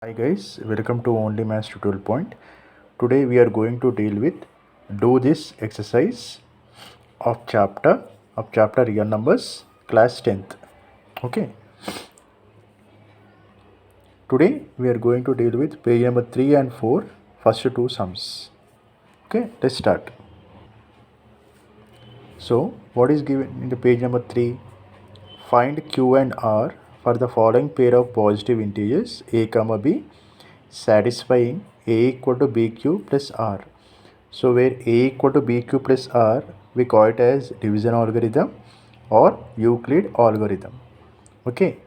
Hi guys, welcome to Only Maths Tutorial Point. Today we are going to deal with do this exercise of chapter real numbers class 10th. Okay. Today we are going to deal with page number 3 and 4 first two sums. Okay, let's start. So, what is given in the page number 3? Find Q and R for the following pair of positive integers a comma b satisfying a equal to bq plus r. So where a equal to bq plus r, we call it as division algorithm or Euclid algorithm. Okay.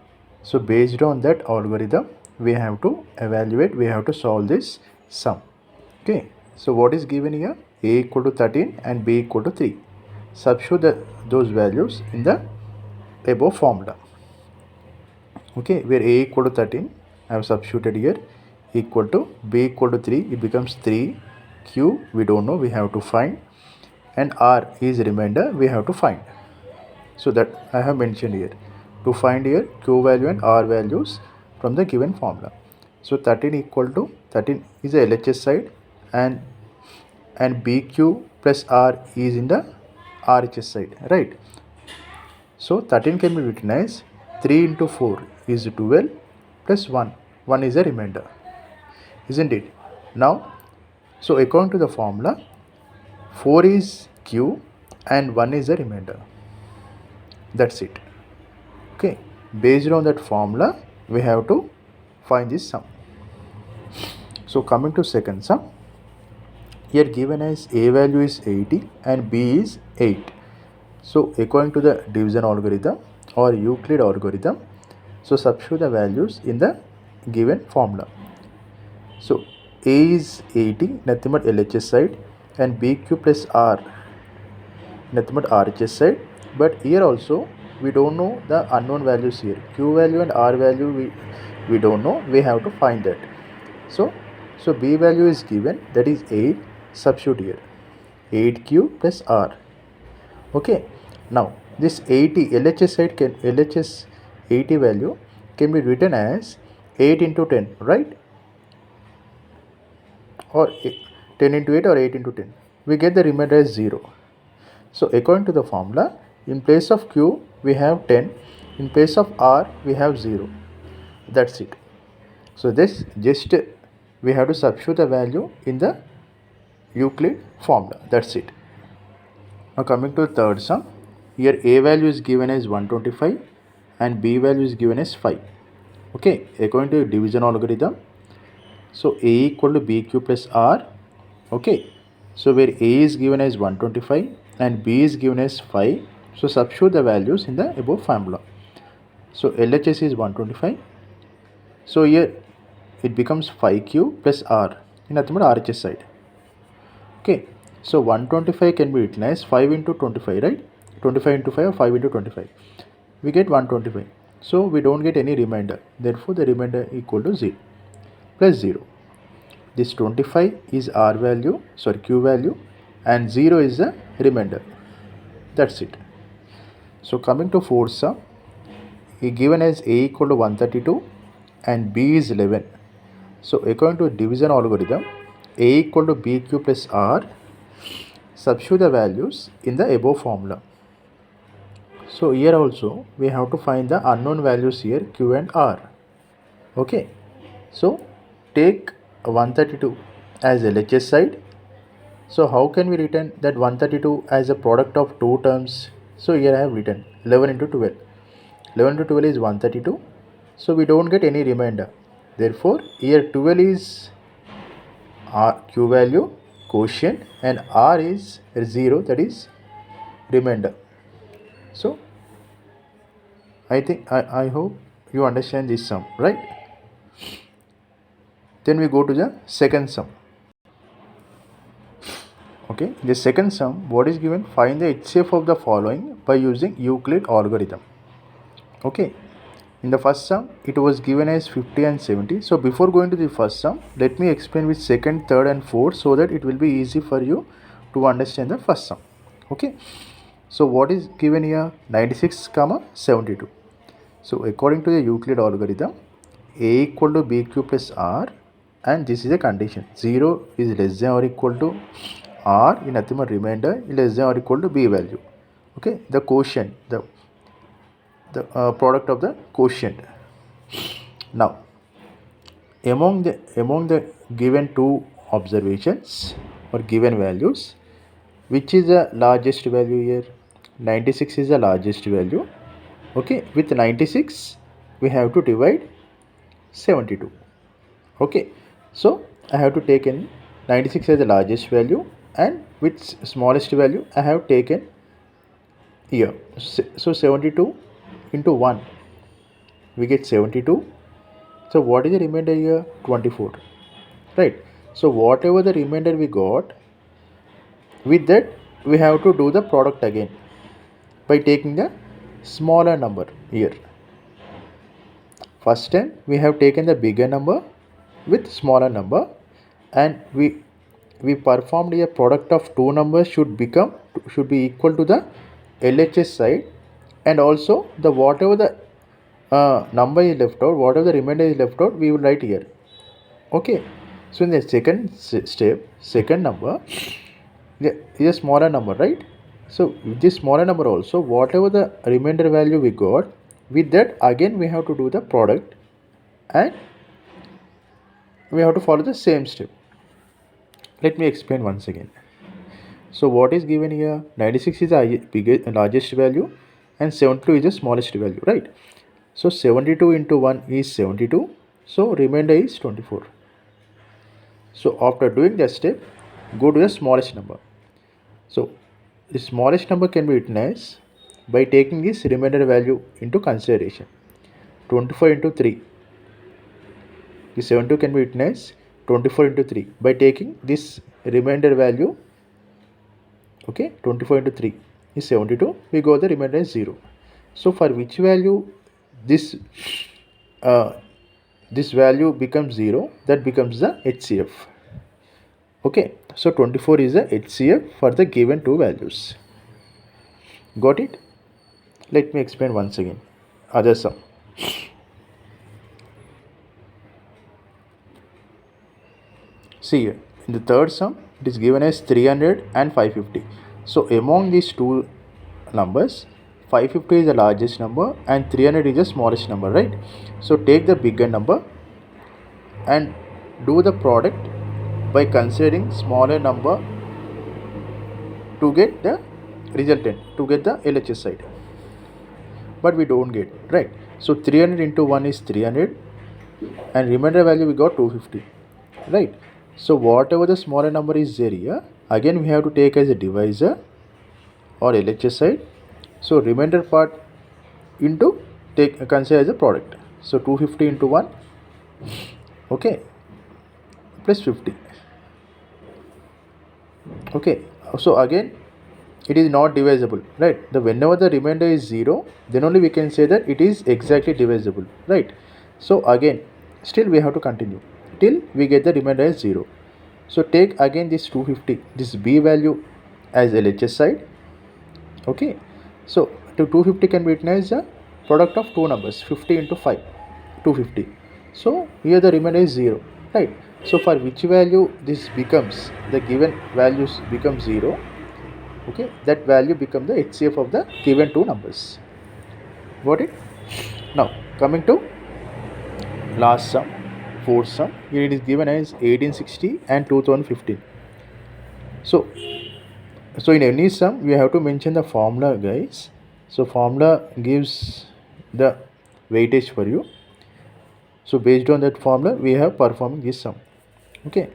So based on that algorithm, we have to evaluate, we have to solve this sum. Okay. So what is given here? A equal to 13 and b equal to 3. Substitute those values in the above formula. Okay, where a equal to 13, I have substituted here, equal to b equal to 3, it becomes 3, q we don't know, we have to find, and r is remainder, we have to find. So that I have mentioned here. To find here q value and r values from the given formula. So 13 equal to 13 is the LHS side, and bq plus r is in the RHS side, right? So 13 can be written as 3 into 4 is 12 plus 1. 1 is a remainder, isn't it? Now, so according to the formula, 4 is q and 1 is a remainder. That's it. Okay. Based on that formula, we have to find this sum. So coming to second sum, here given as a value is 80 and b is 8. So according to the division algorithm or Euclid algorithm, so substitute the values in the given formula. So a is 80, nothing but LHS side, and bq plus r, nothing but RHS side. But here also we don't know the unknown values here. Q value and R value we don't know. We have to find that. So b value is given, that is 8. Substitute here 8q plus r. Okay. Now this 80 LHS side can LHS 80 value can be written as 8 into 10, right? Or 10 into 8 or 8 into 10. We get the remainder as 0. So according to the formula, in place of q we have 10, in place of r we have 0. That's it. So this just we have to substitute the value in the Euclid formula. That's it. Now coming to the third sum, here a value is given as 125 and b value is given as 5. Okay, according to division algorithm, so a equal to bq plus r. Okay, so where a is given as 125 and b is given as 5, so substitute the values in the above formula. So LHS is 125, so here it becomes 5q plus r in nothing but RHS side. Okay, so 125 can be written as 5 into 25, right? 25 into 5 or 5 into 25, we get 125. So we don't get any remainder, therefore the remainder equal to 0 plus 0. This 25 is r value, sorry, q value, and 0 is the remainder. That's it. So coming to fourth sum, he given as a equal to 132 and b is 11. So according to division algorithm, a equal to bq plus r, substitute the values in the above formula. So here also we have to find the unknown values here, q and r. Okay, so take 132 as LHS side. So how can we written that 132 as a product of two terms? So here I have written 11 into 12. 11 into 12 is 132. So we don't get any remainder. Therefore here 12 is q value, quotient, and r is 0, that is remainder. So I hope you understand this sum, right? Then we go to the second sum. Okay, the second sum, what is given? Find the HCF of the following by using Euclid algorithm. Okay, in the first sum it was given as 50 and 70. So before going to the first sum, let me explain with second, third and fourth, so that it will be easy for you to understand the first sum. Okay, so what is given here? 96 comma 72. So according to the Euclid algorithm, a equal to b cube plus r, and this is a condition 0 is less than or equal to r in nothing but remainder is less than or equal to b value. Okay, the quotient, the product of the quotient. Now among the given two observations or given values, which is the largest value here? 96 is the largest value. Okay, with 96 we have to divide 72. Okay, so I have to take in 96 as the largest value, and with smallest value I have taken here. So 72 into 1, we get 72. So what is the remainder here? 24, right? So whatever the remainder we got, with that we have to do the product again by taking the smaller number here. First time we have taken the bigger number with smaller number, and we performed a product of two numbers should be equal to the LHS side, and also the whatever the number is left out, whatever the remainder is left out, we will write here. Okay, so in the second step, second number is a smaller number, right? So with this smaller number also, whatever the remainder value we got, with that again we have to do the product, and we have to follow the same step. Let me explain once again. So what is given here? 96 is the largest value and 72 is the smallest value, right? So 72 into 1 is 72. So remainder is 24. So after doing that step, go to the smallest number. So the smallest number can be written as, by taking this remainder value into consideration, 24 into 3. The 72 can be written as 24 into 3 by taking this remainder value. Okay, 24 into 3 is 72. We got the remainder as 0. So for which value this value becomes 0, that becomes the HCF. Okay, so 24 is the HCF for the given two values. Got it? Let me explain once again. Other sum. See here, in the third sum, it is given as 300 and 550. So among these two numbers, 550 is the largest number and 300 is the smallest number, right? So take the bigger number and do the product by considering smaller number to get the resultant, to get the LHS side. But we don't get, right? So 300 into 1 is 300, and remainder value we got 250, right? So whatever the smaller number is there here, again we have to take as a divisor or LHS side. So remainder part into consider as a product. So 250 into 1, okay, plus 50. Okay, so again it is not divisible, right? Whenever the remainder is 0, then only we can say that it is exactly divisible, right? So again still we have to continue till we get the remainder as 0. So take again this 250, this b value as LHS side. Okay, so 250 can be written as the product of two numbers, 50 into 5, 250. So here the remainder is 0, right? So for which value this becomes, the given values become 0, okay, that value becomes the HCF of the given two numbers. Got it? Now coming to last sum, fourth sum. Here it is given as 1860 and 2015. So in any sum we have to mention the formula, guys. So formula gives the weightage for you. So based on that formula we have performing this sum. Okay,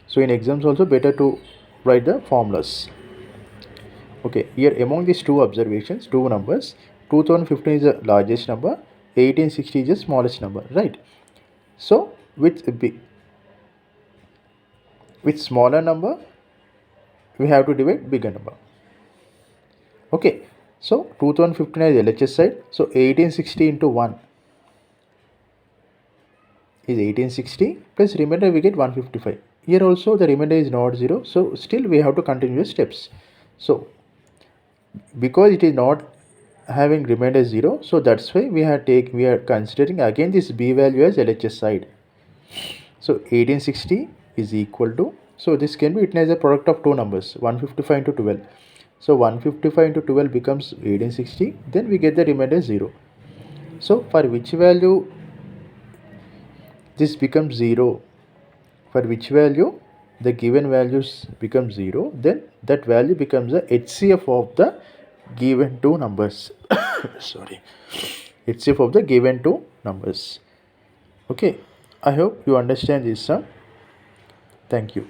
so in exams also better to write the formulas. Okay, here among these two observations, two numbers, 2015 is the largest number, 1860 is the smallest number, right? So with smaller number we have to divide bigger number. Okay, so 2015 is LHS side, so 1860 into 1 is 1860 plus remainder we get 155. Here also the remainder is not 0, so still we have to continue the steps. So because it is not having remainder 0, so that's why we are considering again this b value as LHS side. So 1860 is equal to, so this can be written as a product of two numbers, 155 into 12. So 155 into 12 becomes 1860, then we get the remainder 0. So for which value this becomes 0, for which value the given values become 0, then that value becomes the HCF of the given two numbers. Sorry, HCF of the given two numbers. Okay, I hope you understand this sum. Thank you.